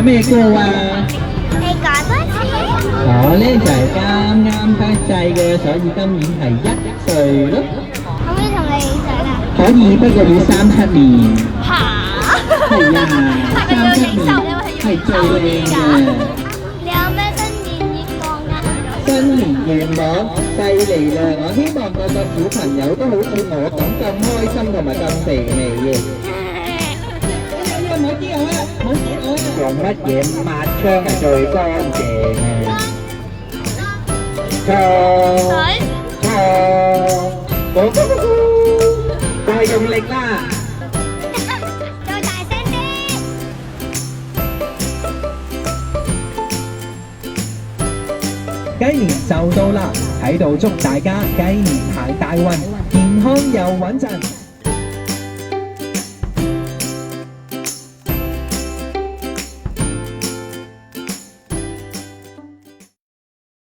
咩歌啊？你講多次。我咧就係啱啱得滯嘅，所以今年係1歲咯。可唔可以同你影相啊？可以，不過要3、7年。嚇！係啊，係咪要影3、7壽？年因為係最靚嘅。你有咩新年願望啊？新年願望犀利啦！我希望個個小朋友都好似我咁開心同埋咁肥美嘅。唔好知我啊！唔好知我啊！用乜嘢抹槍係最乾淨啊？錯，再用力啦！再大聲啲！雞年就到啦，喺度祝大家雞年行大運，健康又穩陣。